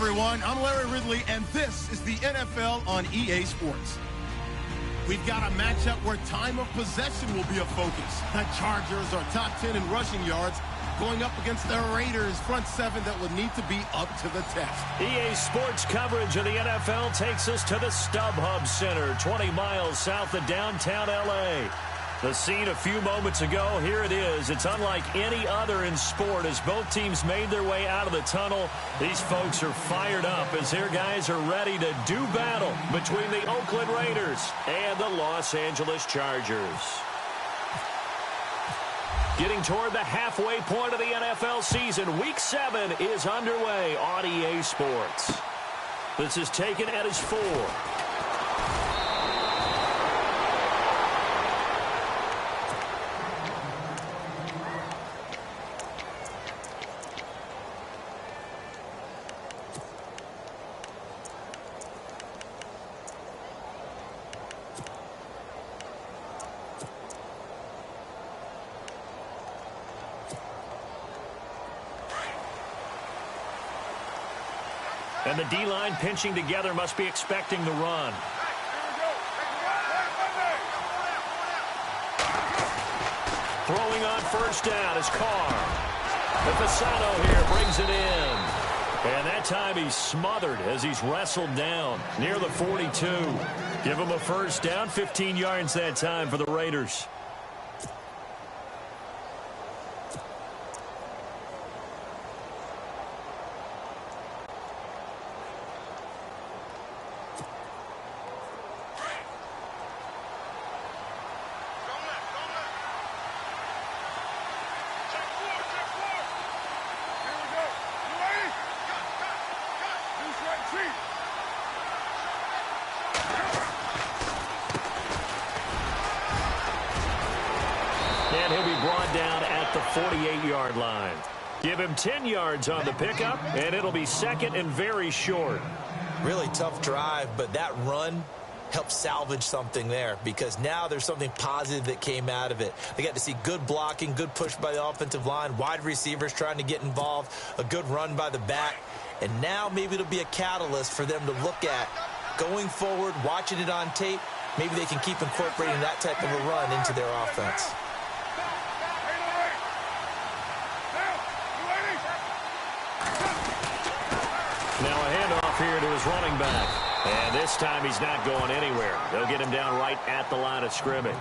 everyone. I'm Larry Ridley, and this is the NFL on EA Sports. We've got a matchup where time of possession will be a focus. The Chargers are top 10 in rushing yards, going up against the Raiders' front seven that will need to be up to the test. EA Sports coverage of the NFL takes us to the StubHub Center, 20 miles south of downtown L.A. The scene a few moments ago, here it is. It's unlike any other in sport as both teams made their way out of the tunnel. These folks are fired up as their guys are ready to do battle between the Oakland Raiders and the Los Angeles Chargers. Getting toward the halfway point of the NFL season, Week 7 is underway on EA Sports. This is taken at his 4. And the D-line pinching together must be expecting the run. Throwing on first down is Carr. The Fasano here brings it in. And that time he's smothered as he's wrestled down near the 42. Give him a first down, 15 yards that time for the Raiders. And he'll be brought down at the 48-yard line. Give him 10 yards on the pickup, and it'll be second and very short. Really tough drive, but that run helped salvage something there because now there's something positive that came out of it. They got to see good blocking, good push by the offensive line, wide receivers trying to get involved, a good run by the back, and now maybe it'll be a catalyst for them to look at going forward, watching it on tape. Maybe they can keep incorporating that type of a run into their offense. Now a handoff here to his running back. And this time he's not going anywhere. They'll get him down right at the line of scrimmage.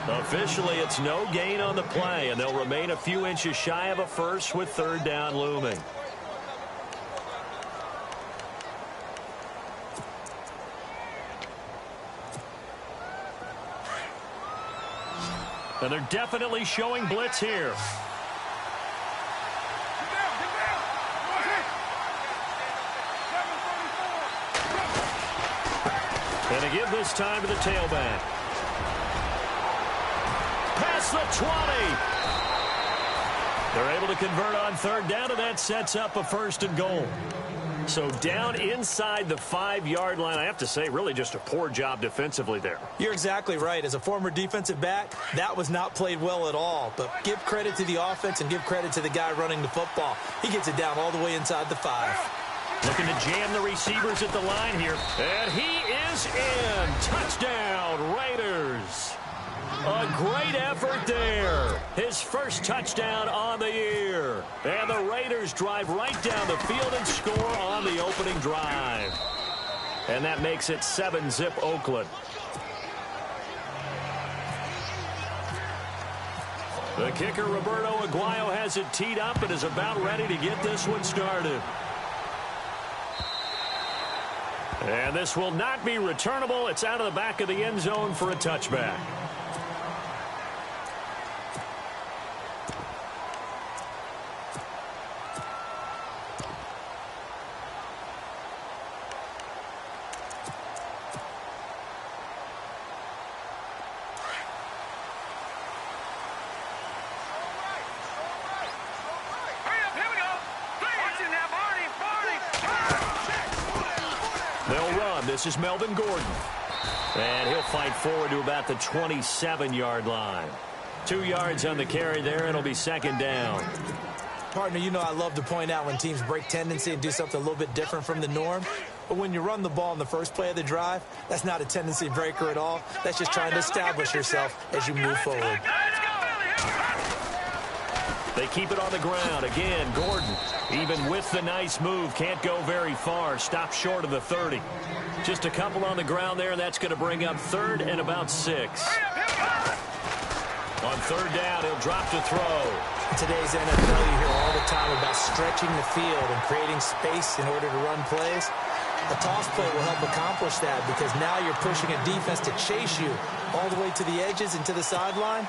Officially, it's no gain on the play, and they'll remain a few inches shy of a first with third down looming. And they're definitely showing blitz here. And they give this time to the tailback. Past the 20. They're able to convert on third down, and that sets up a first and goal. So down inside the 5-yard line, I have to say, really just a poor job defensively there. You're exactly right. As a former defensive back, that was not played well at all. But give credit to the offense and give credit to the guy running the football. He gets it down all the way inside the 5. Looking to jam the receivers at the line here. And he is in. Touchdown, Raiders. A great effort there. His first touchdown on the year. And the Raiders drive right down the field and score on the opening drive. And that makes it 7-zip Oakland. The kicker, Roberto Aguayo, has it teed up and is about ready to get this one started. And this will not be returnable. It's out of the back of the end zone for a touchback. This is Melvin Gordon. And he'll fight forward to about the 27-yard line. 2 yards on the carry there, and it'll be second down. Partner, you know I love to point out when teams break tendency and do something a little bit different from the norm. But when you run the ball in the first play of the drive, that's not a tendency breaker at all. That's just trying to establish yourself as you move forward. They keep it on the ground. Again, Gordon, even with the nice move, can't go very far. Stops short of the 30. Just a couple on the ground there, and that's going to bring up 3rd and about 6. On 3rd down, he'll drop to throw. In today's NFL, you hear all the time about stretching the field and creating space in order to run plays. A toss play will help accomplish that because now you're pushing a defense to chase you all the way to the edges and to the sideline.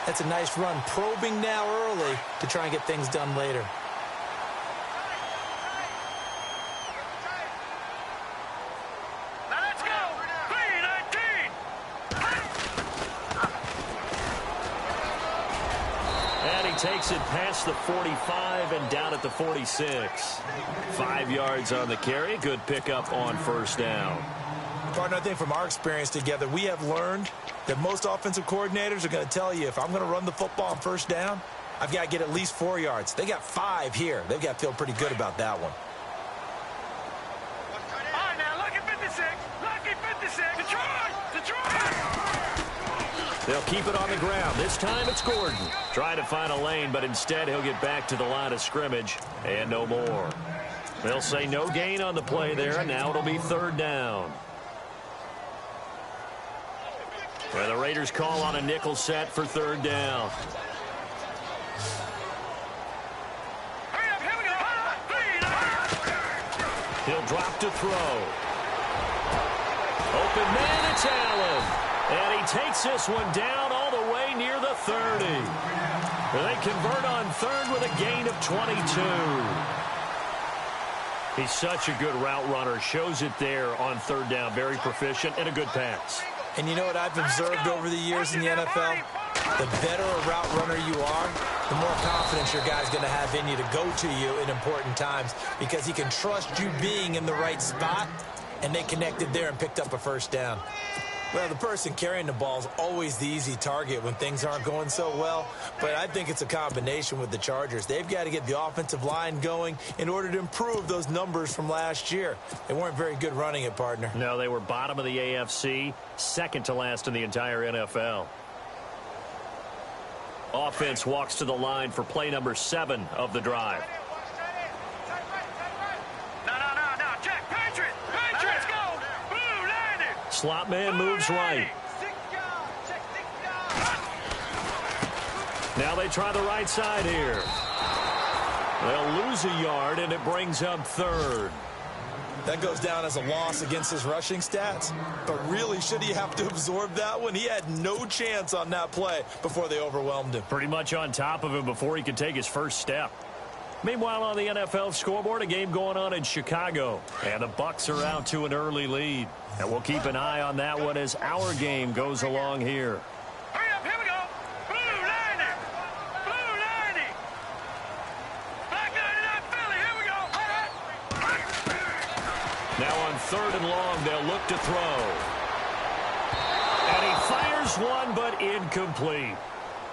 That's a nice run, probing now early to try and get things done later. Let's go! 3-19! And he takes it past the 45 and down at the 46. 5 yards on the carry. Good pickup on 1st down. Partner, I think from our experience together, we have learned that most offensive coordinators are going to tell you, if I'm going to run the football on 1st down, I've got to get at least 4 yards. They got 5 here. They've got to feel pretty good about that one. All right, now, lucky 56. Lucky 56. Detroit! They'll keep it on the ground. This time it's Gordon. Trying to find a lane, but instead he'll get back to the line of scrimmage and no more. They'll say no gain on the play there, and now it'll be 3rd down. Well, the Raiders call on a nickel set for 3rd down. He'll drop to throw. Open man, it's Allen. And he takes this one down all the way near the 30. They convert on 3rd with a gain of 22. He's such a good route runner. Shows it there on 3rd down. Very proficient and a good pass. And you know what I've observed over the years in the NFL? The better a route runner you are, the more confidence your guy's going to have in you to go to you in important times because he can trust you being in the right spot, and they connected there and picked up a 1st down. Well, the person carrying the ball is always the easy target when things aren't going so well, but I think it's a combination with the Chargers. They've got to get the offensive line going in order to improve those numbers from last year. They weren't very good running it, partner. No, they were bottom of the AFC, 2nd to last in the entire NFL. Offense walks to the line for play number 7 of the drive. Slot man moves right. Now they try the right side here. They'll lose a yard, and it brings up 3rd. That goes down as a loss against his rushing stats. But really, should he have to absorb that one? He had no chance on that play before they overwhelmed him. Pretty much on top of him before he could take his first step. Meanwhile, on the NFL scoreboard, a game going on in Chicago. And the Bucs are out to an early lead. And we'll keep an eye on that one as our game goes along here. Hurry up, here we go. Blue 90. Blue 90. Black 99 Philly, here we go. Now on 3rd and long, they'll look to throw. And he fires one, but incomplete.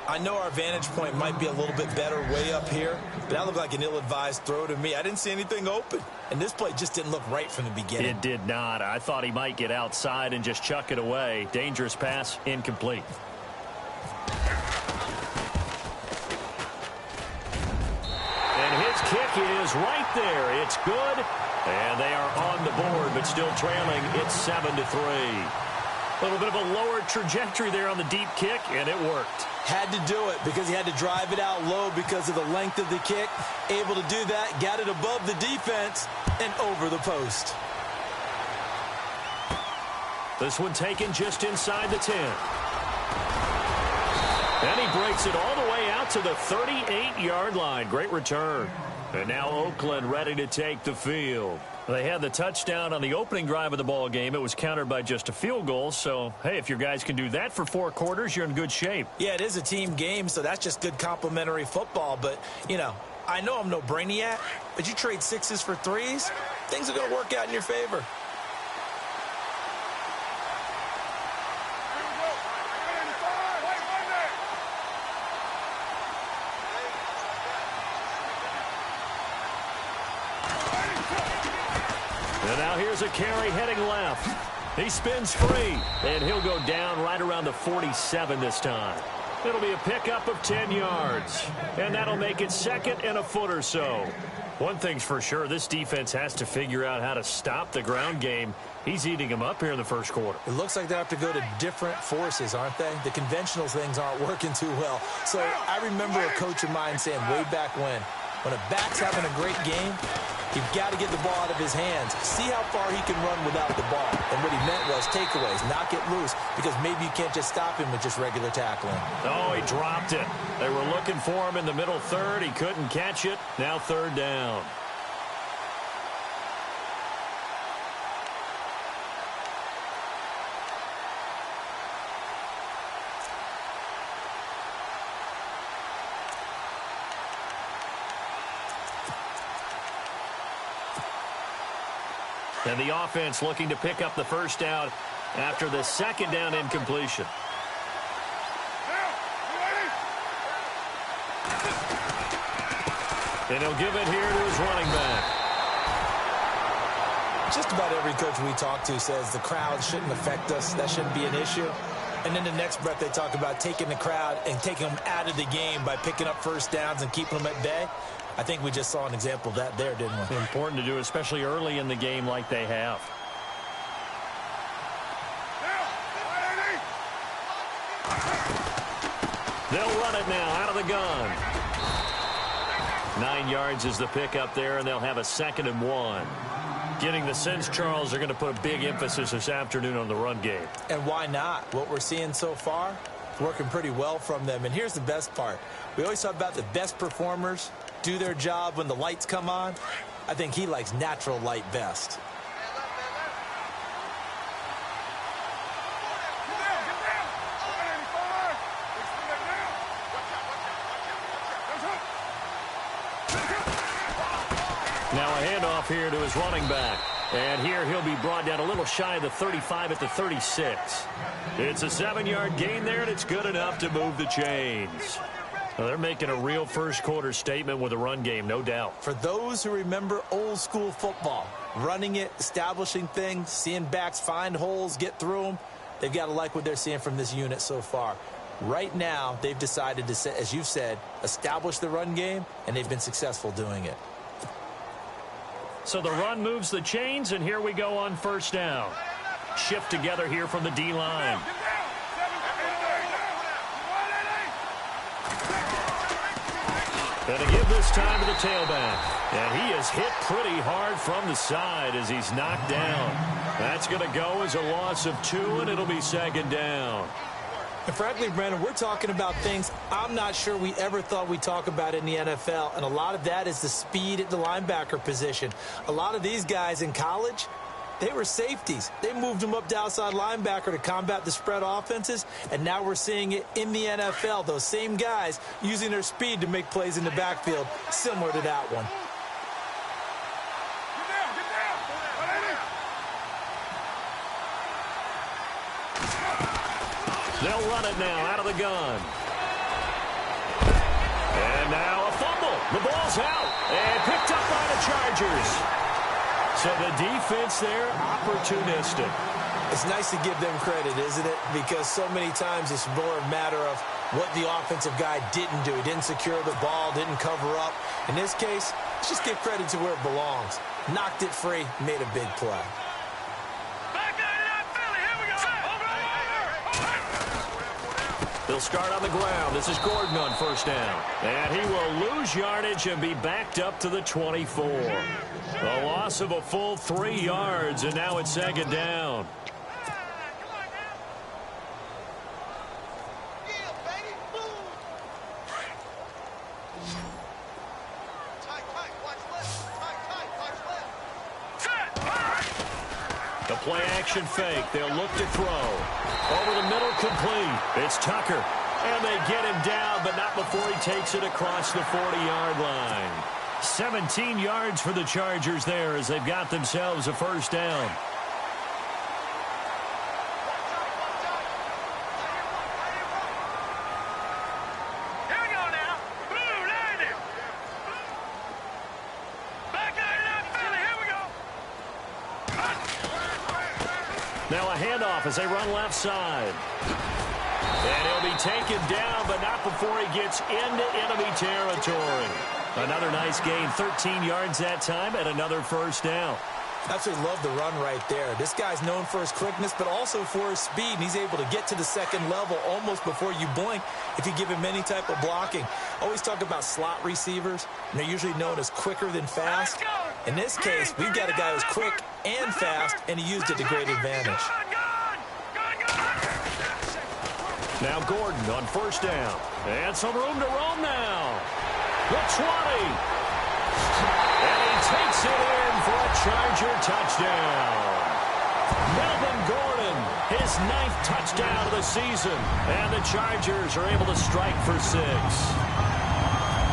I know our vantage point might be a little bit better way up here, but that looked like an ill-advised throw to me. I didn't see anything open, and this play just didn't look right from the beginning. It did not. I thought he might get outside and just chuck it away. Dangerous pass, incomplete. And his kick is right there. It's good, and they are on the board, but still trailing. It's 7-3. A little bit of a lower trajectory there on the deep kick, and it worked. Had to do it because he had to drive it out low because of the length of the kick. Able to do that, got it above the defense and over the post. This one taken just inside the 10. And he breaks it all the way out to the 38-yard line. Great return. And now Oakland ready to take the field. They had the touchdown on the opening drive of the ball game. It was countered by just a field goal. So, hey, if your guys can do that for 4 quarters, you're in good shape. Yeah, it is a team game, so that's just good complimentary football. But, you know, I know I'm no brainiac, but you trade 6s for 3s, things are going to work out in your favor. And now here's a carry heading left. He spins free, and he'll go down right around the 47 this time. It'll be a pickup of 10 yards, and that'll make it 2nd and a foot or so. One thing's for sure, this defense has to figure out how to stop the ground game. He's eating them up here in the first quarter. It looks like they have to go to different forces, aren't they? The conventional things aren't working too well. So I remember a coach of mine saying way back when a back's having a great game, you've got to get the ball out of his hands. See how far he can run without the ball. And what he meant was takeaways, knock it loose, because maybe you can't just stop him with just regular tackling. Oh, he dropped it. They were looking for him in the middle third. He couldn't catch it. Now 3rd down. And the offense looking to pick up the first down after the 2nd down incompletion. And he'll give it here to his running back. Just about every coach we talk to says the crowd shouldn't affect us. That shouldn't be an issue. And then the next breath they talk about taking the crowd and taking them out of the game by picking up first downs and keeping them at bay. I think we just saw an example of that there, didn't we? Important to do, especially early in the game like they have. They'll run it now out of the gun. 9 yards is the pickup there, and they'll have a 2nd and 1. Getting the sense, Charles, they're going to put a big emphasis this afternoon on the run game. And why not? What we're seeing so far, working pretty well from them. And here's the best part. We always talk about the best performers do their job when the lights come on. I think he likes natural light best. Now a handoff here to his running back. And here he'll be brought down a little shy of the 35 at the 36. It's a 7-yard gain there, and it's good enough to move the chains. Well, they're making a real first-quarter statement with a run game, no doubt. For those who remember old-school football, running it, establishing things, seeing backs find holes, get through them, they've got to like what they're seeing from this unit so far. Right now, they've decided to, as you've said, establish the run game, and they've been successful doing it. So the run moves the chains, and here we go on first down. Shift together here from the D-line. And to give this time to the tailback. And he is hit pretty hard from the side as he's knocked down. That's going to go as a loss of 2, and it'll be 2nd down. And frankly, Brandon, we're talking about things I'm not sure we ever thought we'd talk about in the NFL. And a lot of that is the speed at the linebacker position. A lot of these guys in college, they were safeties. They moved them up to outside linebacker to combat the spread offenses. And now we're seeing it in the NFL. Those same guys using their speed to make plays in the backfield, similar to that one. They'll run it now out of the gun. And now a fumble. The ball's out. And picked up by the Chargers. So the defense there, opportunistic. It's nice to give them credit, isn't it? Because so many times it's more a matter of what the offensive guy didn't do. He didn't secure the ball, didn't cover up. In this case, let's just give credit to where it belongs. Knocked it free, made a big play. They'll start on the ground. This is Gordon on first down. And he will lose yardage and be backed up to the 24. A loss of a full 3 yards, and now it's 2nd down. The play-action fake. They'll look to throw. Over the middle, complete. It's Tucker. And they get him down, but not before he takes it across the 40-yard line. 17 yards for the Chargers there as they've got themselves a first down. Now a handoff as they run left side. And he'll be taken down, but not before he gets into enemy territory. Another nice gain, 13 yards that time, and another first down. Absolutely love the run right there. This guy's known for his quickness, but also for his speed, and he's able to get to the second level almost before you blink if you give him any type of blocking. Always talk about slot receivers, and they're usually known as quicker than fast. In this case, we've got a guy who's quick and fast, and he used it to great advantage. Now Gordon on first down. And some room to roam now. The 20. And he takes it in for a Charger touchdown. Melvin Gordon, his 9th touchdown of the season. And the Chargers are able to strike for 6.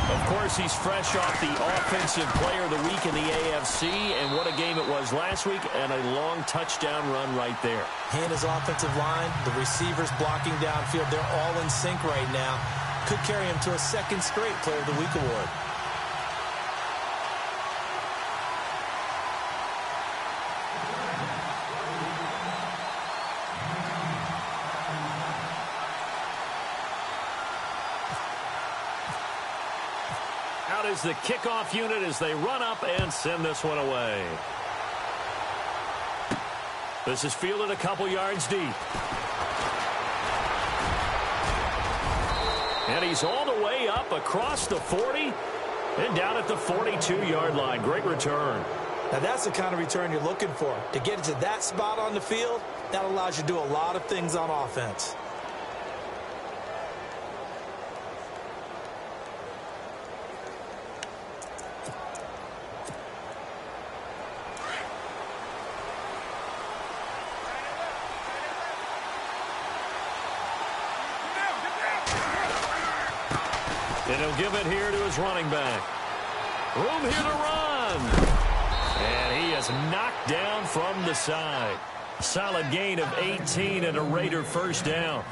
Of course, he's fresh off the Offensive Player of the Week in the AFC, and what a game it was last week, and a long touchdown run right there. He and his offensive line, the receivers blocking downfield, they're all in sync right now. Could carry him to a 2nd straight Player of the Week award. Out is the kickoff unit as they run up and send this one away. This is fielded a couple yards deep. And he's all the way up across the 40 and down at the 42-yard line. Great return. Now that's the kind of return you're looking for. To get to that spot on the field, that allows you to do a lot of things on offense. And he'll give it here to his running back. Room here to run. And he is knocked down from the side. Solid gain of 18 and a Raider first down.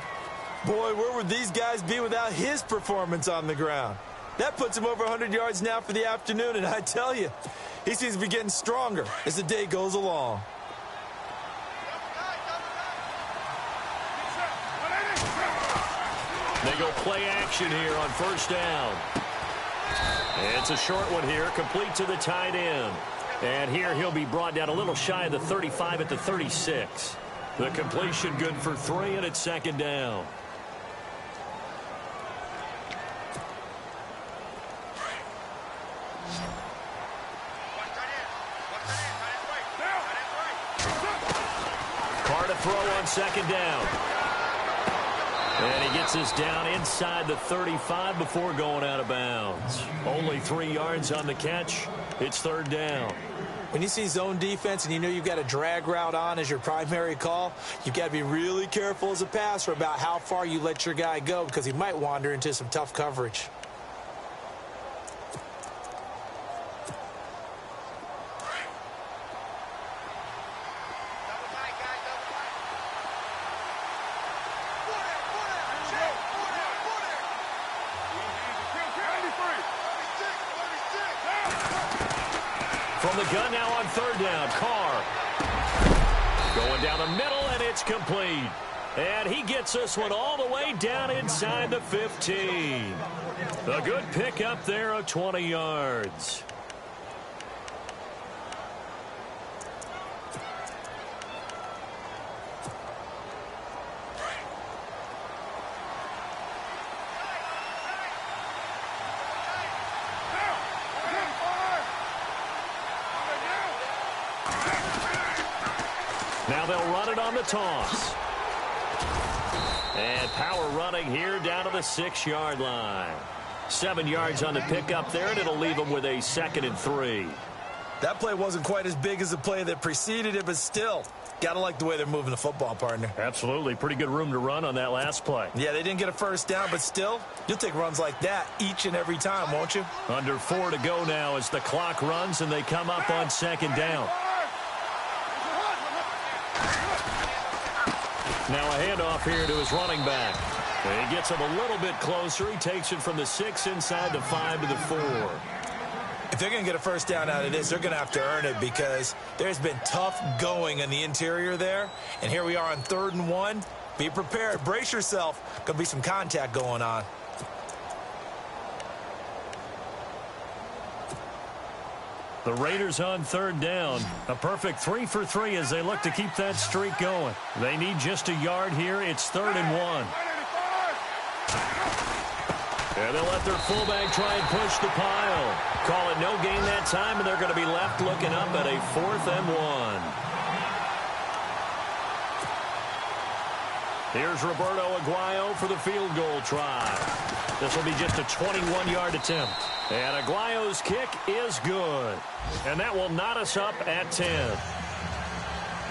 Boy, where would these guys be without his performance on the ground? That puts him over 100 yards now for the afternoon, and I tell you, he seems to be getting stronger as the day goes along. They go play action here on first down. It's a short one here, complete to the tight end. And here he'll be brought down a little shy of the 35 at the 36. The completion good for 3, and it's 2nd down. Carr to throw on 2nd down. And he gets us down inside the 35 before going out of bounds. Only 3 yards on the catch. It's 3rd down. When you see zone defense and you know you've got a drag route on as your primary call, you've got to be really careful as a passer about how far you let your guy go because he might wander into some tough coverage. From the gun now on 3rd down, Carr. Going down the middle, and it's complete. And he gets this one all the way down inside the 15. A good pickup there of 20 yards. Now they'll run it on the toss. And power running here down to the 6-yard line. 7 yards on the pickup there, and it'll leave them with a 2nd and 3. That play wasn't quite as big as the play that preceded it, but still, gotta like the way they're moving the football, partner. Absolutely. Pretty good room to run on that last play. Yeah, they didn't get a first down, but still, you'll take runs like that each and every time, won't you? Under 4 to go now as the clock runs, and they come up on 2nd down. Now a handoff here to his running back. And he gets him a little bit closer. He takes it from the 6 inside the 5 to the 4. If they're going to get a first down out of this, they're going to have to earn it because there's been tough going in the interior there. And here we are on 3rd and 1. Be prepared. Brace yourself. Going to be some contact going on. The Raiders on 3rd down. A perfect 3 for 3 as they look to keep that streak going. They need just a yard here. It's 3rd and 1. And they'll let their fullback try and push the pile. Call it no gain that time, and they're going to be left looking up at a 4th and 1. Here's Roberto Aguayo for the field goal try. This will be just a 21-yard attempt. And Aguayo's kick is good. And that will knot us up at 10.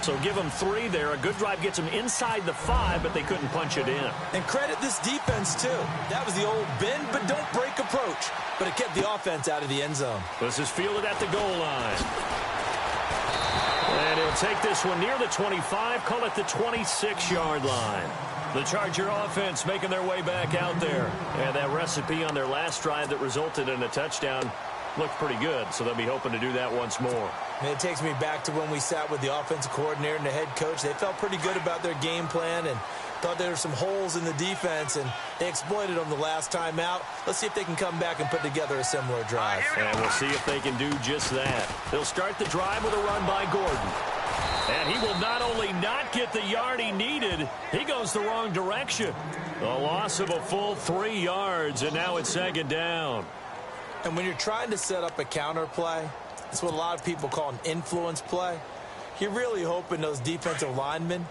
So give them 3 there. A good drive gets them inside the 5, but they couldn't punch it in. And credit this defense, too. That was the old bend but don't break approach. But it kept the offense out of the end zone. This is fielded at the goal line. And he'll take this one near the 25, call it the 26-yard line. The Charger offense making their way back out there. And that recipe on their last drive that resulted in a touchdown looked pretty good, so they'll be hoping to do that once more. And it takes me back to when we sat with the offensive coordinator and the head coach. They felt pretty good about their game plan and thought there were some holes in the defense, and they exploited them the last time out. Let's see if they can come back and put together a similar drive. And we'll see if they can do just that. They'll start the drive with a run by Gordon. And he will not only not get the yard he needed, he goes the wrong direction. A loss of a full 3 yards, and now it's 2nd down. And when you're trying to set up a counter play, it's what a lot of people call an influence play. You're really hoping those defensive linemen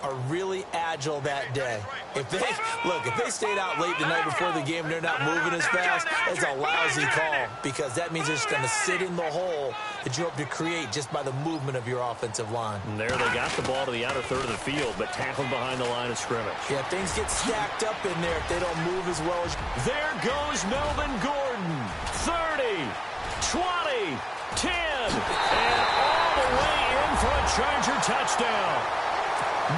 are really agile that day. If they stayed out late the night before the game and they're not moving as fast, it's a lousy call because that means they're just going to sit in the hole that you hope to create just by the movement of your offensive line. And there they got the ball to the outer third of the field, but tackled behind the line of scrimmage. Yeah, things get stacked up in there if they don't move as well as... There goes Melvin Gordon. 30, 20, 10, and all the way in for a Charger touchdown.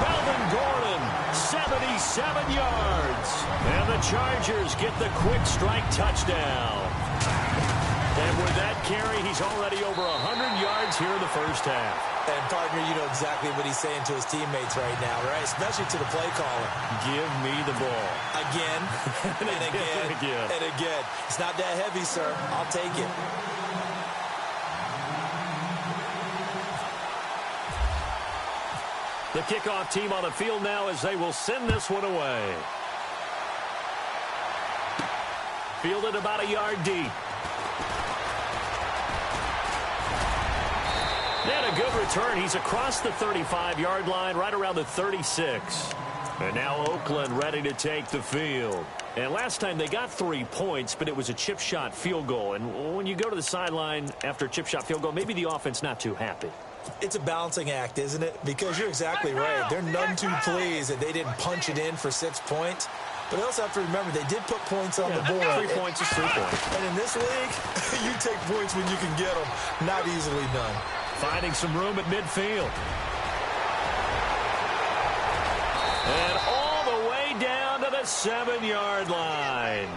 Melvin Gordon, 77 yards. And the Chargers get the quick strike touchdown. And with that carry, he's already over 100 yards here in the first half. And, partner, you know exactly what he's saying to his teammates right now, right? Especially to the play caller. Give me the ball. Again, and again, and again. It's not that heavy, sir. I'll take it. The kickoff team on the field now as they will send this one away. Fielded about a yard deep. And a good return. He's across the 35-yard line, right around the 36. And now Oakland ready to take the field. And last time they got 3 points, but it was a chip shot field goal. And when you go to the sideline after a chip shot field goal, maybe the offense not too happy. It's a balancing act, isn't it? Because you're exactly right. They're none too pleased that they didn't punch it in for 6 points. But they also have to remember they did put points on the board. 3 points is 3 points. And in this league, you take points when you can get them. Not easily done. Finding some room at midfield. And all the way down to the 7-yard line.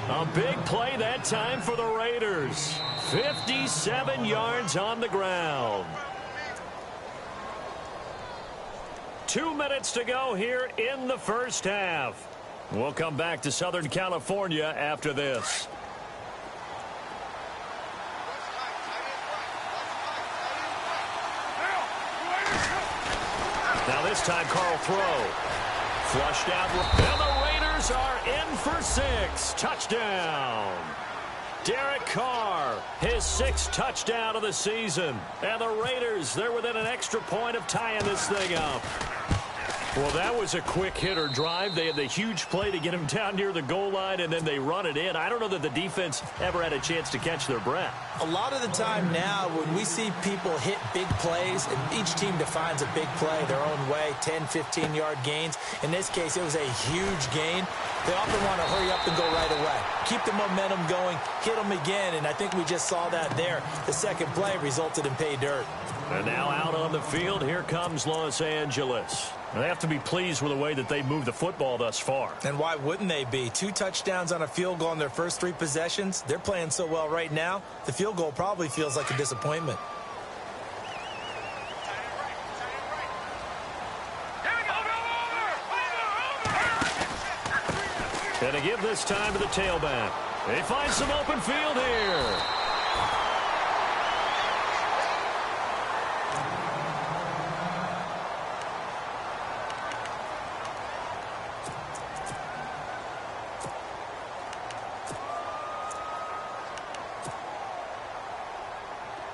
A big play that time for the Raiders. 57 yards on the ground. 2 minutes to go here in the first half. We'll come back to Southern California after this. Now this time Carl throw. Flushed out. And the Raiders are in for 6. Touchdown. Derek Carr, his 6th touchdown of the season. And the Raiders, they're within an extra point of tying this thing up. Well, that was a quick hitter drive. They had the huge play to get him down near the goal line, and then they run it in. I don't know that the defense ever had a chance to catch their breath. A lot of the time now, when we see people hit big plays, and each team defines a big play their own way, 10, 15-yard gains. In this case, it was a huge gain. They often want to hurry up and go right away. Keep the momentum going, hit them again, and I think we just saw that there. The second play resulted in pay dirt. And now out on the field, here comes Los Angeles. They have to be pleased with the way that they moved the football thus far. And why wouldn't they be? 2 touchdowns on a field goal in their first 3 possessions. They're playing so well right now, the field goal probably feels like a disappointment. And to give this time to the tailback. They find some open field here.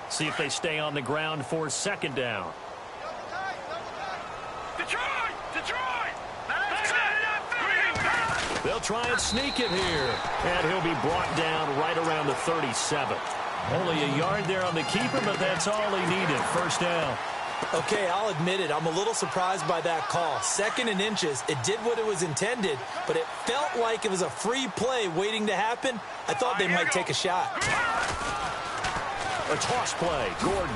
See if they stay on the ground for second down. Detroit! They'll try and sneak it here. And he'll be brought down right around the 37. Only a yard there on the keeper, but that's all he needed. First down. Okay, I'll admit it. I'm a little surprised by that call. 2nd and inches. It did what it was intended, but it felt like it was a free play waiting to happen. I thought they might take a shot. A toss play. Gordon.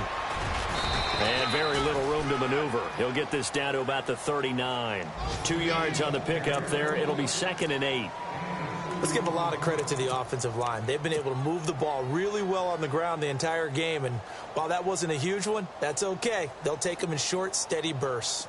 And very little room to maneuver. He'll get this down to about the 39. 2 yards on the pickup there. It'll be 2nd and 8. Let's give a lot of credit to the offensive line. They've been able to move the ball really well on the ground the entire game. And while that wasn't a huge one, that's okay. They'll take them in short, steady bursts.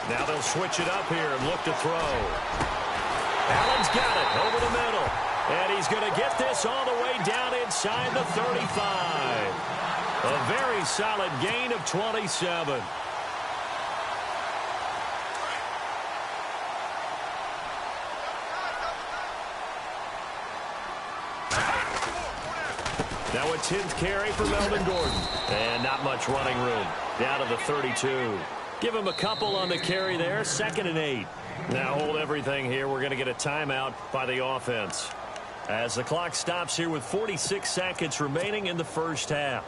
Now they'll switch it up here and look to throw. Allen's got it over the middle. And he's going to get this all the way down inside the 35. A very solid gain of 27. Now a 10th carry for Melvin Gordon. And not much running room. Down to the 32. Give him a couple on the carry there. 2nd and 8. Now hold everything here. We're going to get a timeout by the offense. As the clock stops here with 46 seconds remaining in the first half.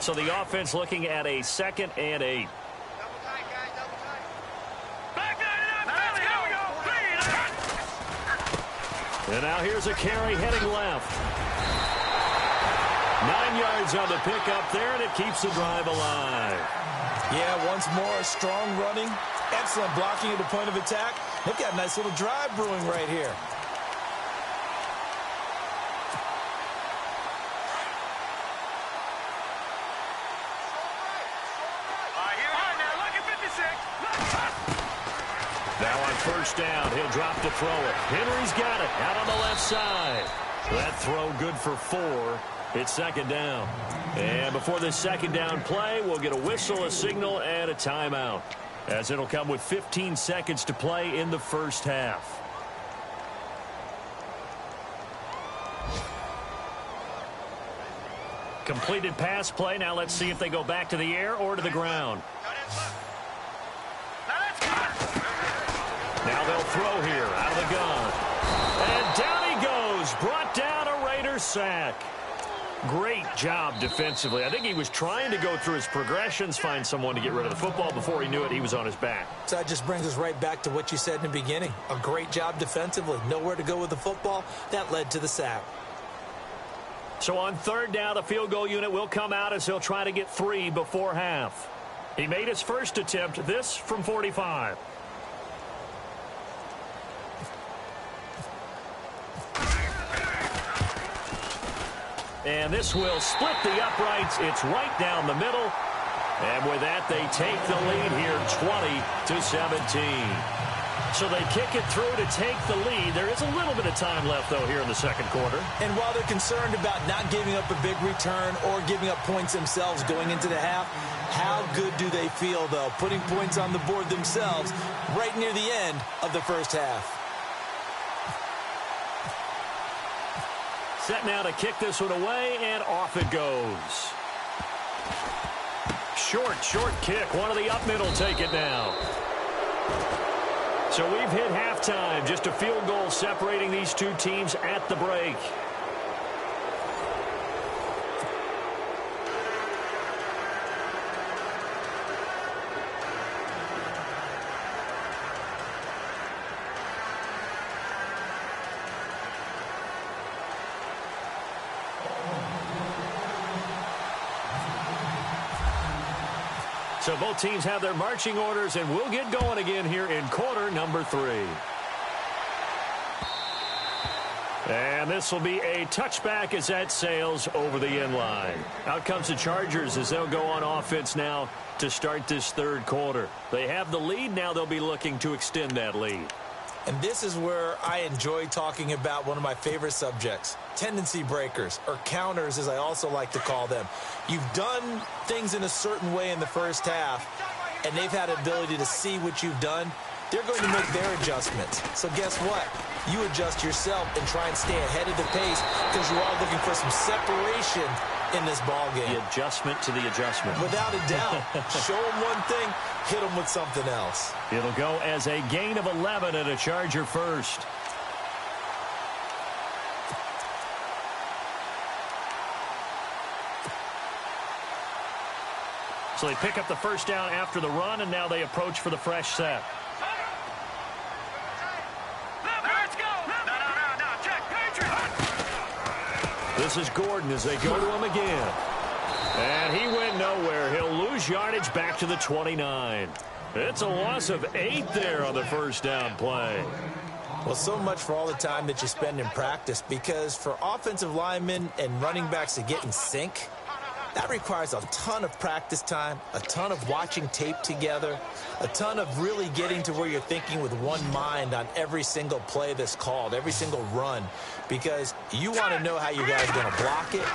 So the offense looking at a 2nd and 8. And now here's a carry heading left. 9 yards on the pickup there, and it keeps the drive alive. Yeah, once more, strong running, excellent blocking at the point of attack. They've got a nice little drive brewing right here. Now on first down, he'll drop to throw it. Henry's got it out on the left side. That throw good for 4. It's 2nd down. And before this 2nd down play, we'll get a whistle, a signal, and a timeout, as it'll come with 15 seconds to play in the first half. Completed pass play. Now let's see if they go back to the air or to the ground. Now they'll throw here out of the gun. And down he goes. Brought down a Raider sack. Great job defensively. I think he was trying to go through his progressions, find someone to get rid of the football. Before he knew it, he was on his back. So that just brings us right back to what you said in the beginning. A great job defensively. Nowhere to go with the football. That led to the sack. So on 3rd down, the field goal unit will come out as he'll try to get 3 before half. He made his first attempt, this from 45. And this will split the uprights. It's right down the middle. And with that, they take the lead here 20-17. So they kick it through to take the lead. There is a little bit of time left, though, here in the 2nd quarter. And while they're concerned about not giving up a big return or giving up points themselves going into the half, how good do they feel, though, putting points on the board themselves right near the end of the first half? Set now to kick this one away, and off it goes. Short kick. One of the up middle take it now. So we've hit halftime. Just a field goal separating these two teams at the break. So both teams have their marching orders, and we'll get going again here in quarter number 3. And this will be a touchback as that sails over the end line. Out comes the Chargers as they'll go on offense now to start this third quarter. They have the lead. Now they'll be looking to extend that lead. And this is where I enjoy talking about one of my favorite subjects, tendency breakers, or counters as I also like to call them. You've done things in a certain way in the first half, and they've had the ability to see what you've done. They're going to make their adjustments. So guess what? You adjust yourself and try and stay ahead of the pace because you are looking for some separation in this ball game. The adjustment to the adjustment. Without a doubt. Show them one thing, hit them with something else. It'll go as a gain of 11 and a Charger first. So they pick up the first down after the run, and now they approach for the fresh set. This is Gordon as they go to him again. And he went nowhere. He'll lose yardage back to the 29. It's a loss of 8 there on the first down play. Well, so much for all the time that you spend in practice, because for offensive linemen and running backs to get in sync, that requires a ton of practice time, a ton of watching tape together, a ton of really getting to where you're thinking with one mind on every single play that's called, every single run, because you want to know how you guys are going to block it.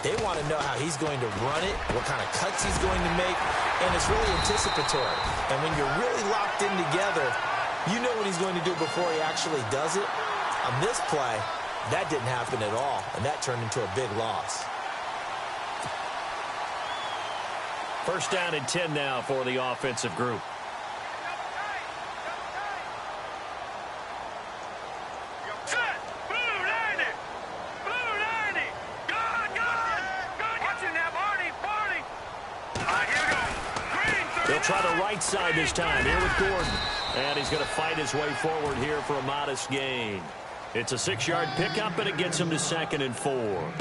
They want to know how he's going to run it, what kind of cuts he's going to make, and it's really anticipatory. And when you're really locked in together, you know what he's going to do before he actually does it. On this play, that didn't happen at all, and that turned into a big loss. First down and 10 now for the offensive group. They'll try the right side this time here with Gordon. And he's going to fight his way forward here for a modest gain. It's a 6-yard pickup, and it gets him to 2nd and 4.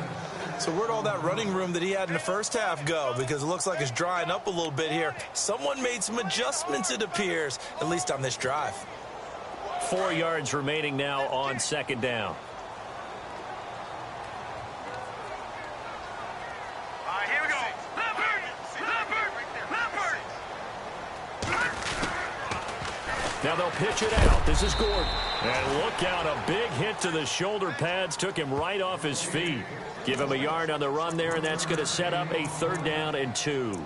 So where'd all that running room that he had in the first half go? Because it looks like it's drying up a little bit here. Someone made some adjustments, it appears, at least on this drive. 4 yards remaining now on 2nd down. Here we go. Now they'll pitch it out. This is Gordon. And look out, a big hit to the shoulder pads. Took him right off his feet. Give him a yard on the run there, and that's going to set up a 3rd down and 2.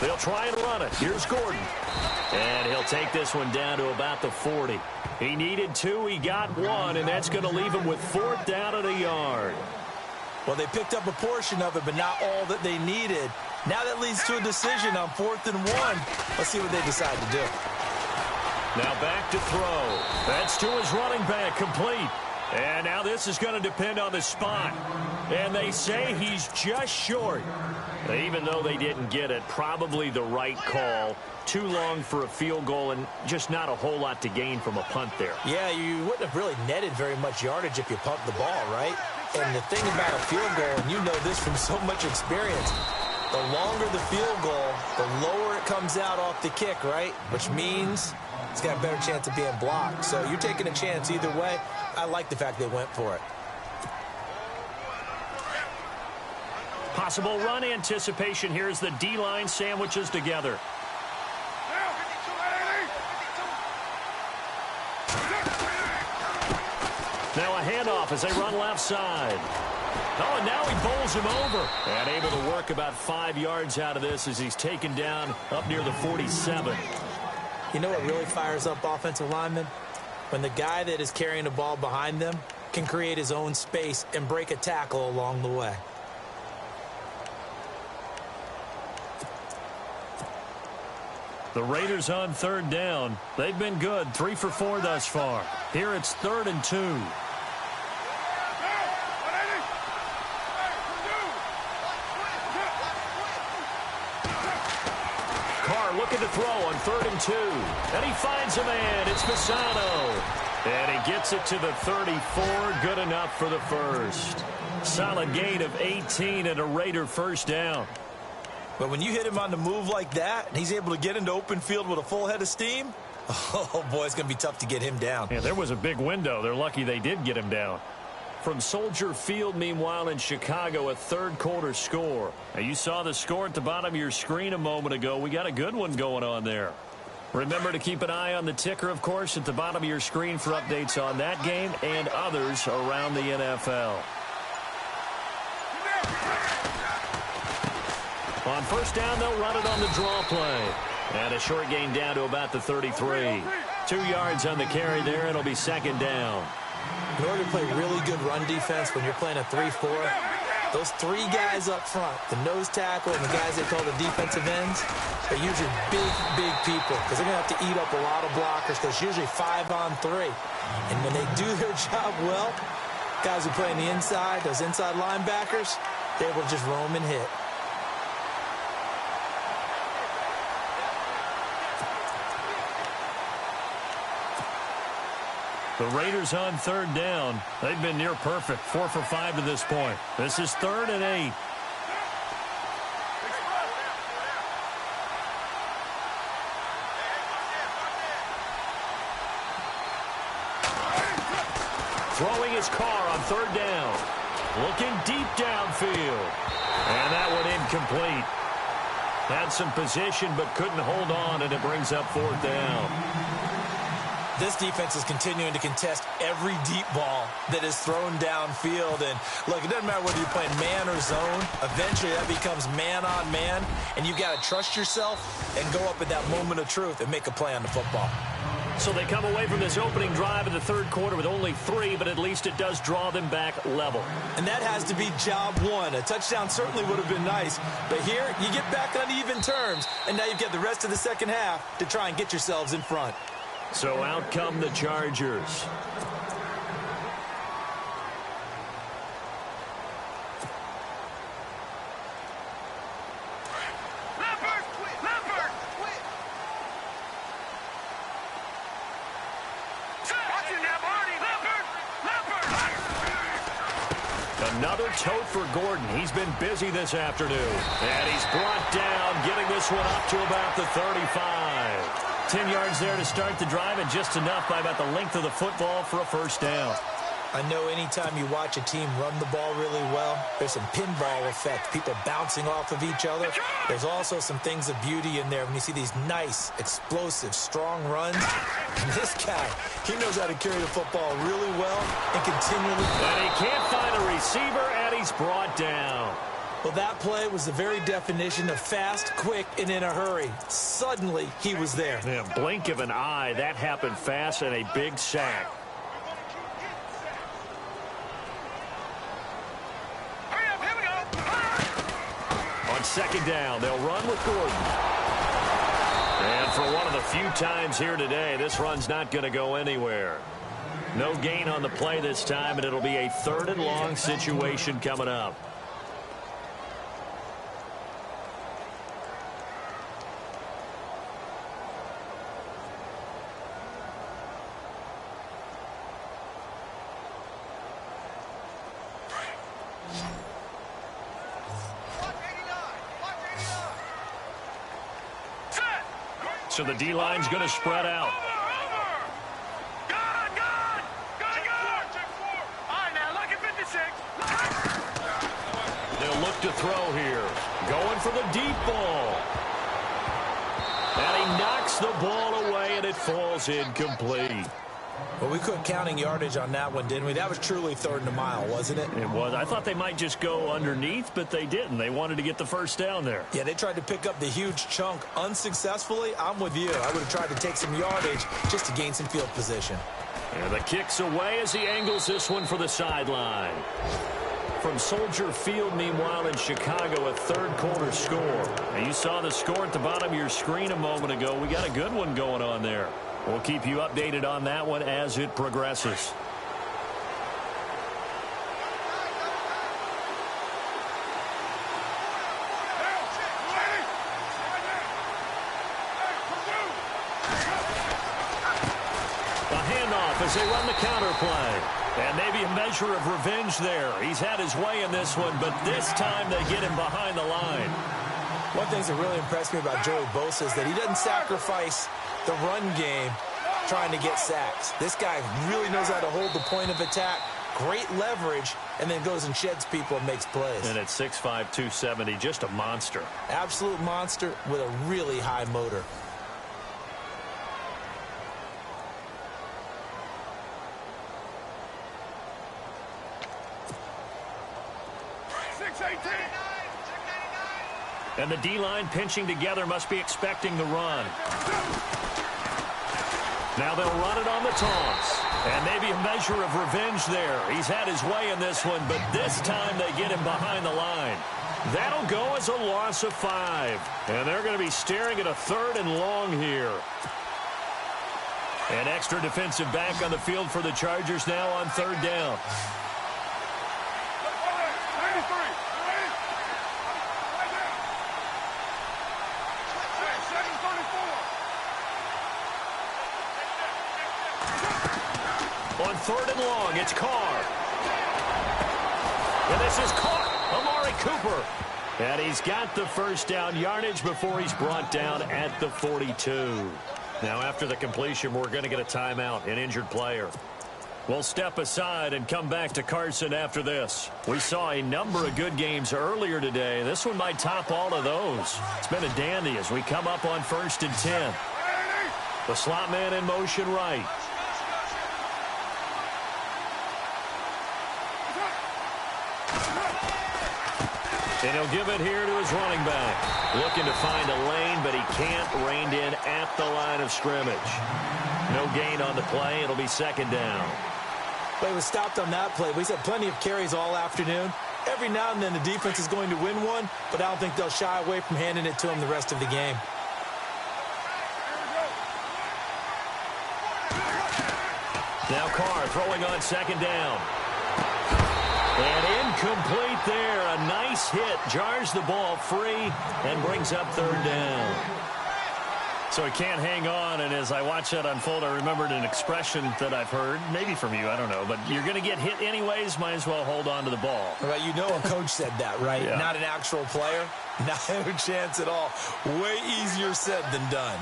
They'll try and run it. Here's Gordon. And he'll take this one down to about the 40. He needed 2. He got 1, and that's going to leave him with 4th down and a yard. Well, they picked up a portion of it, but not all that they needed. Now that leads to a decision on 4th and 1. Let's see what they decide to do. Now back to throw. That's to his running back, complete. And now this is going to depend on the spot. And they say he's just short. Even though they didn't get it, probably the right call. Too long for a field goal and just not a whole lot to gain from a punt there. Yeah, you wouldn't have really netted very much yardage if you pumped the ball, right? And the thing about a field goal, and you know this from so much experience, the longer the field goal, the lower it comes out off the kick, right? Which means it's got a better chance of being blocked. So you're taking a chance either way. I like the fact they went for it. Possible run anticipation. Here's the D-line sandwiches together. Now a handoff as they run left side. Oh, and now he bowls him over. And able to work about 5 yards out of this as he's taken down up near the 47. You know what really fires up offensive linemen? When the guy that is carrying the ball behind them can create his own space and break a tackle along the way. The Raiders on third down. They've been good, 3 for 4 thus far. Here it's 3rd and 2. Carr looking to throw on 3rd and 2. And he finds a man. It's Fasano. And he gets it to the 34. Good enough for the first. Solid gain of 18 and a Raider first down. But when you hit him on the move like that, and he's able to get into open field with a full head of steam, oh, boy, it's going to be tough to get him down. Yeah, there was a big window. They're lucky they did get him down. From Soldier Field, meanwhile, in Chicago, a third-quarter score. Now, you saw the score at the bottom of your screen a moment ago. We got a good one going on there. Remember to keep an eye on the ticker, of course, at the bottom of your screen for updates on that game and others around the NFL. On first down, they'll run it on the draw play. And a short gain down to about the 33. 2 yards on the carry there. It'll be second down. In order to play really good run defense when you're playing a 3-4, those 3 guys up front, the nose tackle and the guys they call the defensive ends, are usually big people because they're going to have to eat up a lot of blockers because it's usually 5-on-3. And when they do their job well, guys who play on the inside, those inside linebackers, they're able to just roam and hit. The Raiders on third down. They've been near perfect. 4 for 5 to this point. This is 3rd and 8. Throwing his Carr on third down. Looking deep downfield. And that one incomplete. Had some position but couldn't hold on, and it brings up 4th down. This defense is continuing to contest every deep ball that is thrown downfield. And, look, it doesn't matter whether you're playing man or zone. Eventually, that becomes man-on-man, and you've got to trust yourself and go up at that moment of truth and make a play on the football. So they come away from this opening drive in the third quarter with only 3, but at least it does draw them back level. And that has to be job one. A touchdown certainly would have been nice. But here, you get back on even terms, and now you've got the rest of the second half to try and get yourselves in front. So out come the Chargers. Another tote for Gordon. He's been busy this afternoon. And he's brought down, getting this one up to about the 35. 10 yards there to start the drive, and just enough by about the length of the football for a first down. I know anytime you watch a team run the ball really well, there's some pinball effect, people bouncing off of each other. There's also some things of beauty in there when you see these nice, explosive, strong runs. And this guy, he knows how to carry the football really well and continually. And he can't find a receiver, and he's brought down. Well, that play was the very definition of fast, quick, and in a hurry. Suddenly, he was there. Yeah, blink of an eye. That happened fast, and a big sack. Here we go. On second down, they'll run with Gordon. And for one of the few times here today, this run's not going to go anywhere. No gain on the play this time, and it'll be a 3rd and long situation coming up. So the D-line's going to spread out. They'll look to throw here. Going for the deep ball. And he knocks the ball away, and it falls incomplete. Well, we quit counting yardage on that one, didn't we? That was truly 3rd and a mile, wasn't it? It was. I thought they might just go underneath, but they didn't. They wanted to get the first down there. Yeah, they tried to pick up the huge chunk unsuccessfully. I'm with you. I would have tried to take some yardage just to gain some field position. And the kick's away as he angles this one for the sideline. From Soldier Field, meanwhile, in Chicago, a third-quarter score. Now, you saw the score at the bottom of your screen a moment ago. We got a good one going on there. We'll keep you updated on that one as it progresses. As they run the counter play. And maybe a measure of revenge there. He's had his way in this one, but this time they get him behind the line. One thing that really impressed me about Joey Bosa is that he doesn't sacrifice the run game trying to get sacks. This guy really knows how to hold the point of attack, great leverage, and then goes and sheds people and makes plays. And at 6'5", 270, just a monster. Absolute monster with a really high motor. And the D-line pinching together must be expecting the run. Now they'll run it on the toss. And maybe a measure of revenge there. He's had his way in this one, but this time they get him behind the line. That'll go as a loss of 5. And they're going to be staring at a 3rd and long here. An extra defensive back on the field for the Chargers now on 3rd down. On 3rd and long, it's Carr. And this is caught. Amari Cooper. And he's got the first down yardage before he's brought down at the 42. Now, after the completion, we're going to get a timeout, an injured player. We'll step aside and come back to Carson after this. We saw a number of good games earlier today. This one might top all of those. It's been a dandy as we come up on 1st and 10. The slot man in motion right. And he'll give it here to his running back. Looking to find a lane, but he can't. Reined in at the line of scrimmage. No gain on the play. It'll be 2nd down. Well, he was stopped on that play. He's had plenty of carries all afternoon. Every now and then the defense is going to win one, but I don't think they'll shy away from handing it to him the rest of the game. Now Carr throwing on 2nd down. And incomplete there. A nice hit. Jars the ball free and brings up 3rd down. So he can't hang on, and as I watch that unfold, I remembered an expression that I've heard, maybe from you, I don't know, but you're going to get hit anyways, might as well hold on to the ball. Right, you know a coach said that, right? Yeah. Not an actual player. Not a chance at all. Way easier said than done.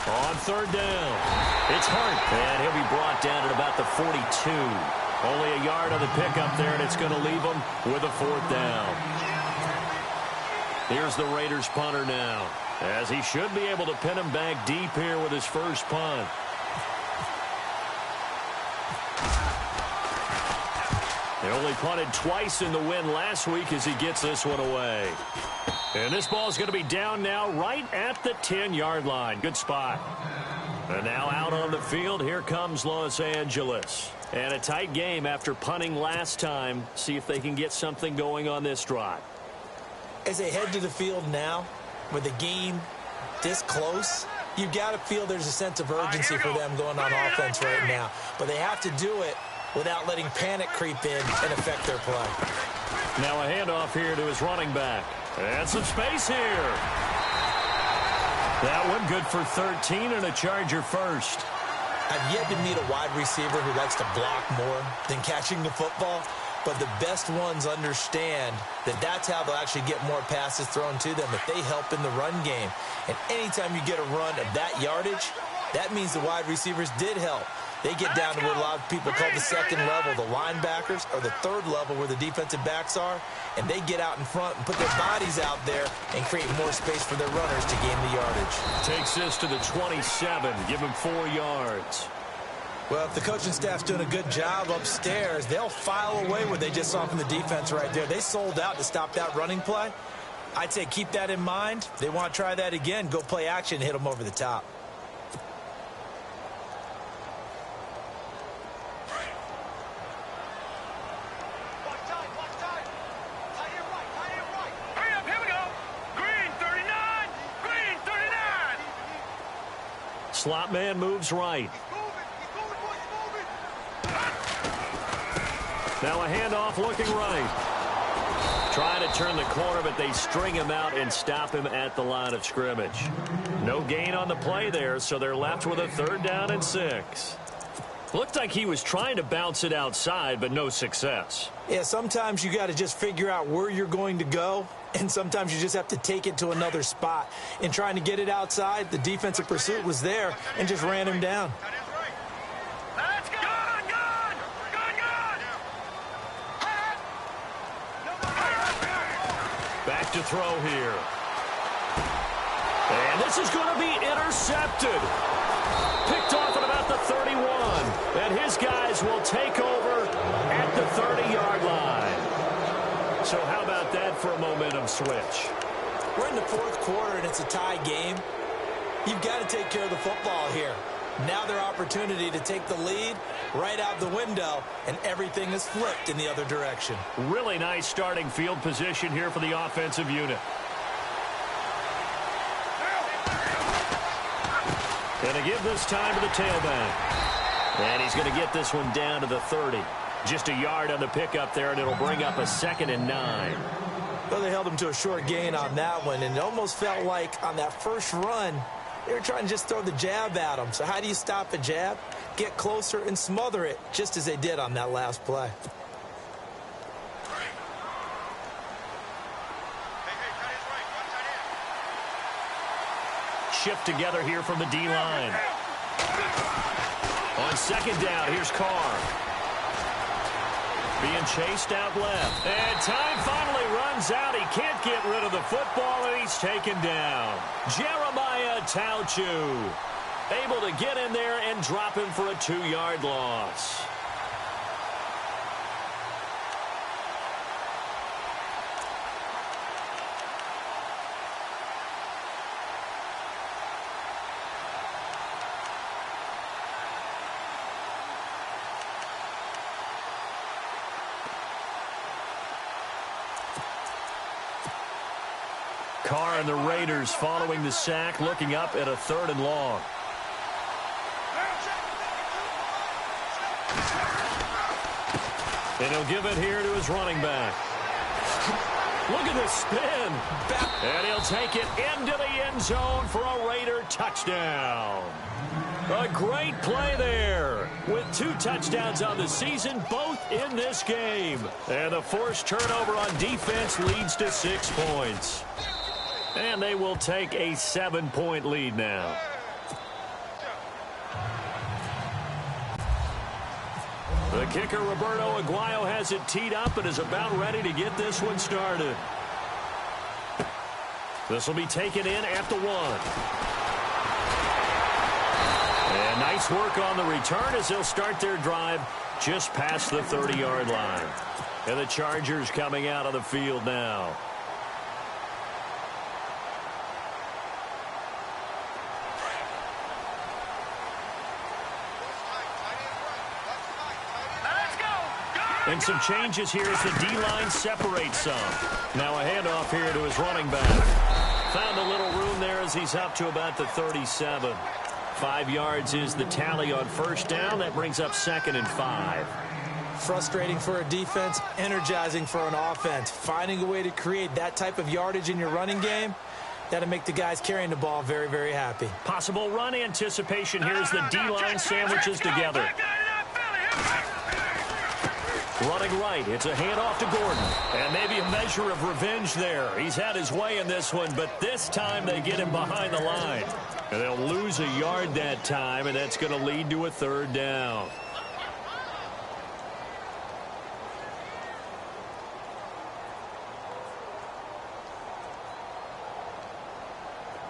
On 3rd down, it's Hart, and he'll be brought down at about the 42. Only a yard on the pickup there, and it's going to leave him with a 4th down. Here's the Raiders punter now, as he should be able to pin him back deep here with his first punt. They only punted twice in the win last week as he gets this one away. And this ball is going to be down now right at the 10-yard line. Good spot. And now out on the field, here comes Los Angeles. And a tight game after punting last time. See if they can get something going on this drive. As they head to the field now, with the game this close, you've got to feel there's a sense of urgency for them going on offense right now. But they have to do it without letting panic creep in and affect their play. Now a handoff here to his running back. And some space here. That one good for 13 and a Charger first. I've yet to meet a wide receiver who likes to block more than catching the football. But the best ones understand that that's how they'll actually get more passes thrown to them if they help in the run game. And anytime you get a run of that yardage, that means the wide receivers did help. They get down to what a lot of people call the 2nd level, the linebackers, or the 3rd level where the defensive backs are, and they get out in front and put their bodies out there and create more space for their runners to gain the yardage. Takes this to the 27, give him 4 yards. Well, if the coaching staff's doing a good job upstairs, they'll file away what they just saw from the defense right there. They sold out to stop that running play. I'd say keep that in mind. If they want to try that again, go play action and hit them over the top. Slot man moves right. Now a handoff looking right. Trying to turn the corner, but they string him out and stop him at the line of scrimmage. No gain on the play there, so they're left with a 3rd down and 6. Looked like he was trying to bounce it outside, but no success. Yeah, sometimes you got to just figure out where you're going to go, and sometimes you just have to take it to another spot. In trying to get it outside, the defensive pursuit was there and just ran him down. Let's go! Back to throw here. And this is going to be intercepted. Picked off at about the 31. And his guys will take over at the 30-yard line. So how about that for a momentum switch? We're in the 4th quarter, and it's a tie game. You've got to take care of the football here. Now their opportunity to take the lead right out the window, and everything is flipped in the other direction. Really nice starting field position here for the offensive unit. Going to give this time to the tailback. And he's going to get this one down to the 30. Just a yard on the pickup there, and it'll bring up a 2nd and 9. Well, they held him to a short gain on that one, and it almost felt like on that first run, they were trying to just throw the jab at him. So how do you stop a jab? Get closer and smother it, just as they did on that last play. Shift together here from the D-line. On 2nd down, here's Carr. Being chased out left. And time finally runs out. He can't get rid of the football, and he's taken down. Jeremiah Tauchu able to get in there and drop him for a 2-yard loss. Carr and the Raiders following the sack, looking up at a 3rd and long. And he'll give it here to his running back. Look at this spin. And he'll take it into the end zone for a Raider touchdown. A great play there with 2 touchdowns on the season, both in this game. And the forced turnover on defense leads to 6 points. And they will take a 7-point lead now. The kicker, Roberto Aguayo, has it teed up and is about ready to get this one started. This will be taken in at the 1. And nice work on the return as they'll start their drive just past the 30-yard line. And the Chargers coming out of the field now. And some changes here as the D-line separates some. Now a handoff here to his running back. Found a little room there as he's up to about the 37. 5 yards is the tally on 1st down. That brings up 2nd and 5. Frustrating for a defense, energizing for an offense. Finding a way to create that type of yardage in your running game, that'll make the guys carrying the ball very, very happy. Possible run anticipation here as the D-line sandwiches together. Running right, it's a handoff to Gordon. And maybe a measure of revenge there. He's had his way in this one, but this time they get him behind the line. And they'll lose a yard that time, and that's going to lead to a 3rd down.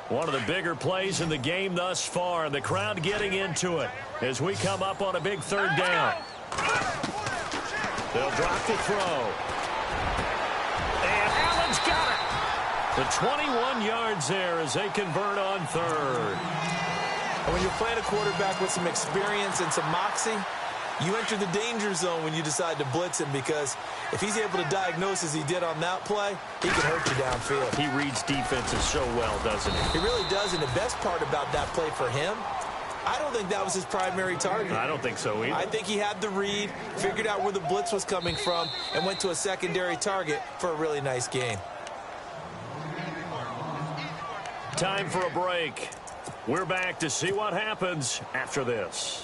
One of the bigger plays in the game thus far, and the crowd getting into it as we come up on a big 3rd down. They'll drop the throw. And Allen's got it. The 21 yards there as they convert on 3rd. And when you're playing a quarterback with some experience and some moxie, you enter the danger zone when you decide to blitz him, because if he's able to diagnose as he did on that play, he can hurt you downfield. He reads defenses so well, doesn't he? He really does, and the best part about that play for him I don't think that was his primary target. I don't think so either. I think he had the read, figured out where the blitz was coming from, and went to a secondary target for a really nice gain. Time for a break. We're back to see what happens after this.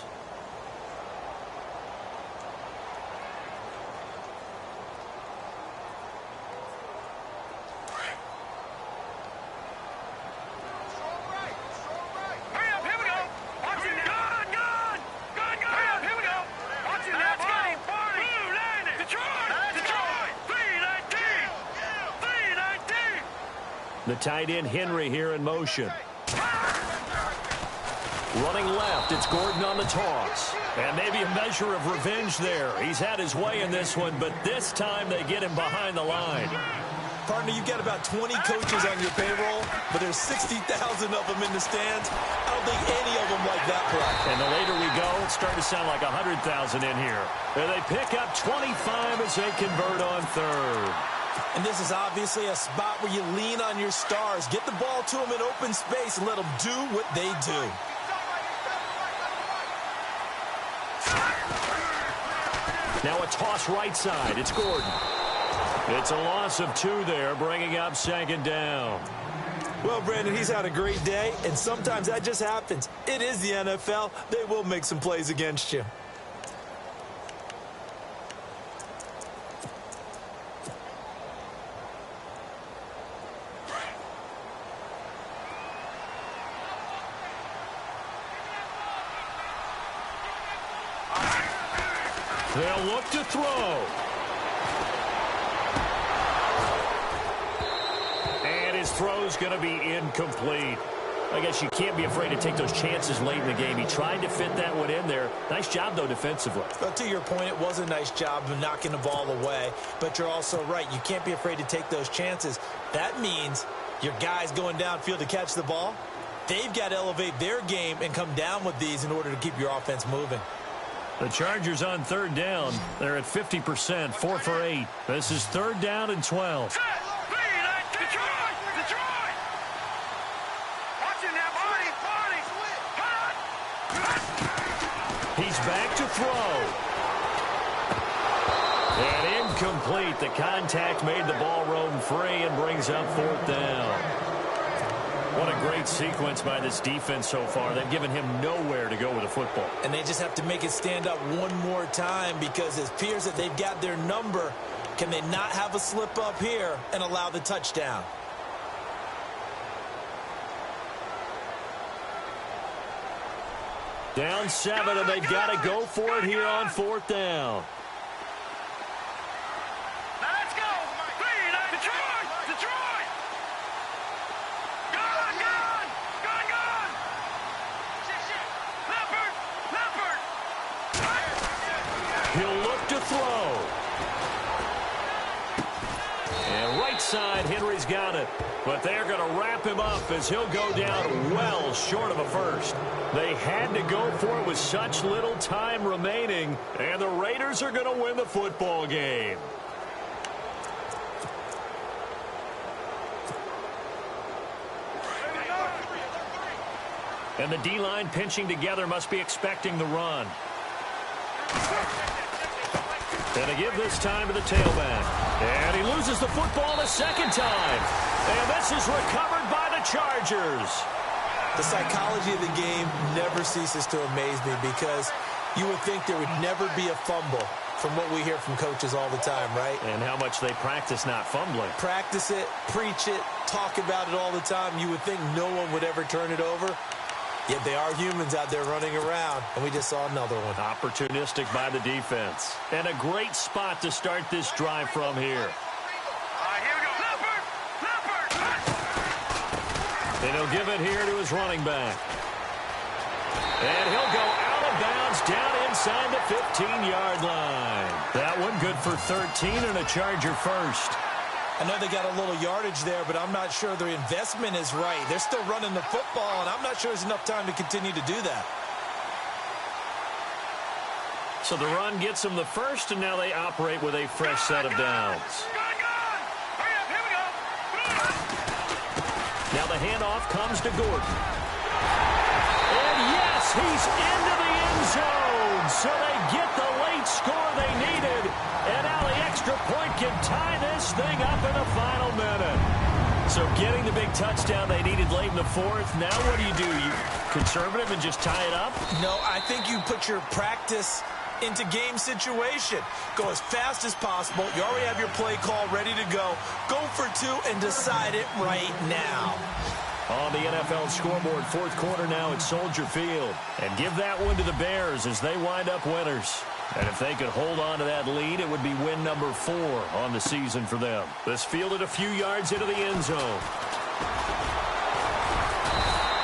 The tight end Henry here in motion. Running left, it's Gordon on the toss. And maybe a measure of revenge there. He's had his way in this one, but this time they get him behind the line. Partner, you've got about 20 coaches on your payroll, but there's 60,000 of them in the stands. I don't think any of them like that play. And the later we go, it's starting to sound like 100,000 in here. And they pick up 25 as they convert on third. And this is obviously a spot where you lean on your stars. Get the ball to them in open space and let them do what they do. Now a toss right side. It's Gordon. It's a loss of 2 there, bringing up second down. Well, Brandon, he's had a great day, and sometimes that just happens. It is the NFL. They will make some plays against you. They'll look to throw. And his throw's going to be incomplete. I guess you can't be afraid to take those chances late in the game. He tried to fit that one in there. Nice job, though, defensively. But to your point, it was a nice job of knocking the ball away. But you're also right. You can't be afraid to take those chances. That means your guys going downfield to catch the ball, they've got to elevate their game and come down with these in order to keep your offense moving. The Chargers on third down. They're at 50%, 4 for 8. This is third down and 12. He's back to throw. And incomplete. The contact made the ball roam free and brings up fourth down. What a great sequence by this defense so far. They've given him nowhere to go with the football. And they just have to make it stand up one more time because it appears that they've got their number. Can they not have a slip up here and allow the touchdown? Down 7, and they've got to go for it here on fourth down. He'll look to throw. And right side, Henry's got it. But they're going to wrap him up as he'll go down well short of a first. They had to go for it with such little time remaining. And the Raiders are going to win the football game. And the D-line pinching together must be expecting the run. And to give this time to the tailback. And he loses the football a second time. And this is recovered by the Chargers. The psychology of the game never ceases to amaze me because you would think there would never be a fumble from what we hear from coaches all the time, right? And how much they practice not fumbling. Practice it, preach it, talk about it all the time. You would think no one would ever turn it over. Yet they are humans out there running around, and we just saw another one. Opportunistic by the defense. And a great spot to start this drive from here. Here we go. And he'll give it here to his running back. And he'll go out of bounds down inside the 15-yard line. That one good for 13 and a Charger first. I know they got a little yardage there, but I'm not sure their investment is right. They're still running the football, and I'm not sure there's enough time to continue to do that. So the run gets them the first, and now they operate with a fresh set of downs. Now the handoff comes to Gordon. And yes, He's into the end zone. So they get the late score they needed. And now the extra point can tie this thing up in the final minute. So getting the big touchdown they needed late in the fourth. Now what do? You conservative and just tie it up? No, I think you put your practice into game situation. Go as fast as possible. You already have your play call ready to go. Go for two and decide it right now. On the NFL scoreboard, fourth quarter now at Soldier Field. And give that one to the Bears as they wind up winners. And if they could hold on to that lead, it would be win number 4 on the season for them. This fielded a few yards into the end zone.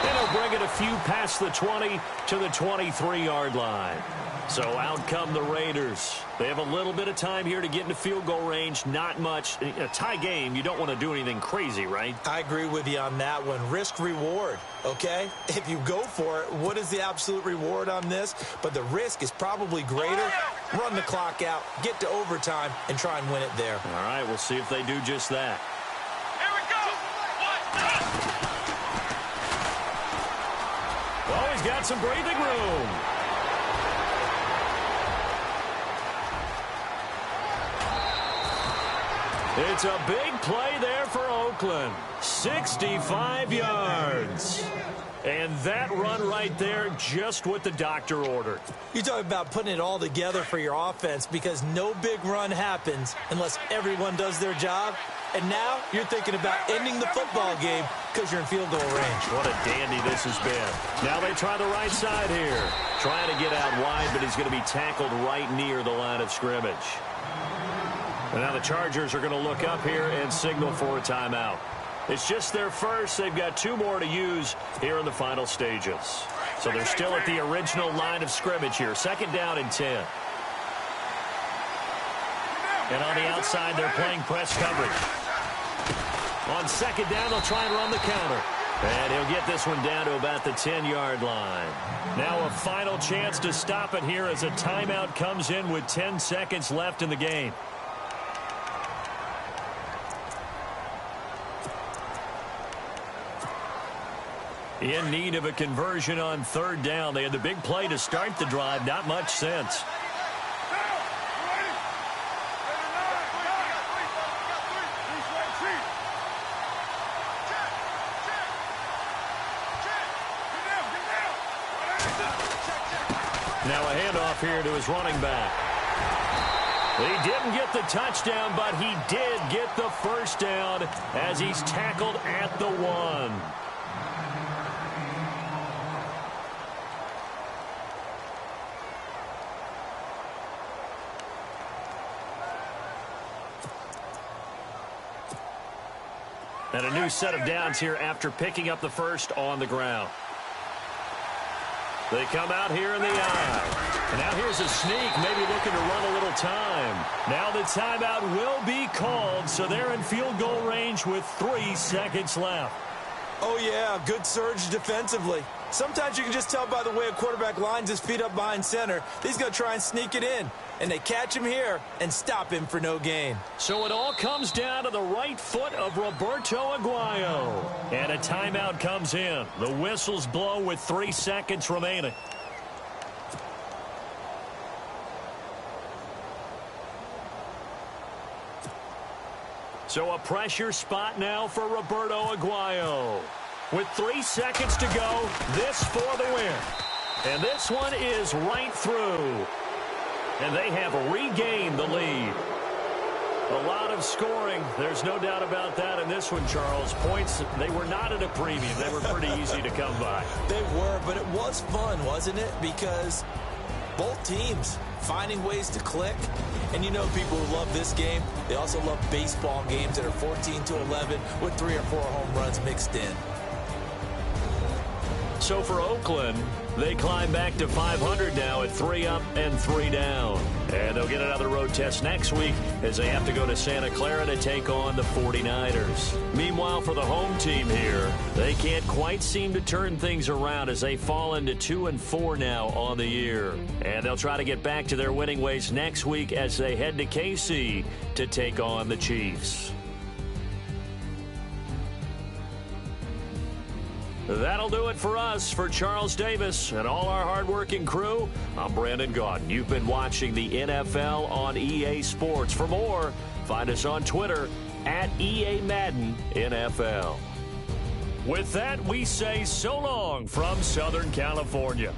And he'll bring it a few past the 20 to the 23-yard line. So out come the Raiders. They have a little bit of time here to get into field goal range. Not much. A tie game, you don't want to do anything crazy, right? I agree with you on that one. Risk reward, okay? If you go for it, what is the absolute reward on this? But the risk is probably greater. Run the clock out, get to overtime, and try and win it there. All right, we'll see if they do just that. Here we go. Oh, he's got some breathing room. It's a big play there for Oakland. 65 yards. And that run right there, just what the doctor ordered. You talk about putting it all together for your offense because no big run happens unless everyone does their job. And now you're thinking about ending the football game because you're in field goal range. What a dandy this has been. Now they try the right side here. Trying to get out wide, but he's going to be tackled right near the line of scrimmage. And now the Chargers are going to look up here and signal for a timeout. It's just their first. They've got 2 more to use here in the final stages. So they're still at the original line of scrimmage here. 2nd down and 10. And on the outside, they're playing press coverage. On 2nd down, they'll try and run the counter. And he'll get this one down to about the 10-yard line. Now a final chance to stop it here as a timeout comes in with 10 seconds left in the game. In need of a conversion on 3rd down. They had the big play to start the drive. Not much sense. Now a handoff here to his running back. He didn't get the touchdown, but he did get the first down as he's tackled at the 1. And a new set of downs here after picking up the first on the ground. They come out here in the eye. And now here's a sneak, maybe looking to run a little time. Now the timeout will be called, so they're in field goal range with 3 seconds left. Oh, yeah, good surge defensively. Sometimes you can just tell by the way a quarterback lines his feet up behind center. He's going to try and sneak it in. And they catch him here and stop him for no gain. So it all comes down to the right foot of Roberto Aguayo. And a timeout comes in. The whistles blow with 3 seconds remaining. So a pressure spot now for Roberto Aguayo. With 3 seconds to go, this for the win. And this one is right through. And they have regained the lead. A lot of scoring. There's no doubt about that in this one, Charles. Points, they were not at a premium. They were pretty easy to come by. They were, but it was fun, wasn't it? Because both teams finding ways to click. And you know people who love this game, they also love baseball games that are 14-11 with 3 or 4 home runs mixed in. So for Oakland, they climb back to 500 now at 3 up and 3 down. And they'll get another road test next week as they have to go to Santa Clara to take on the 49ers. Meanwhile, for the home team here, they can't quite seem to turn things around as they fall into 2-4 now on the year. And they'll try to get back to their winning ways next week as they head to KC to take on the Chiefs. That'll do it for us. For Charles Davis and all our hardworking crew, I'm Brandon Gaudin. You've been watching the NFL on EA Sports. For more, find us on Twitter at EA Madden NFL. With that, we say so long from Southern California.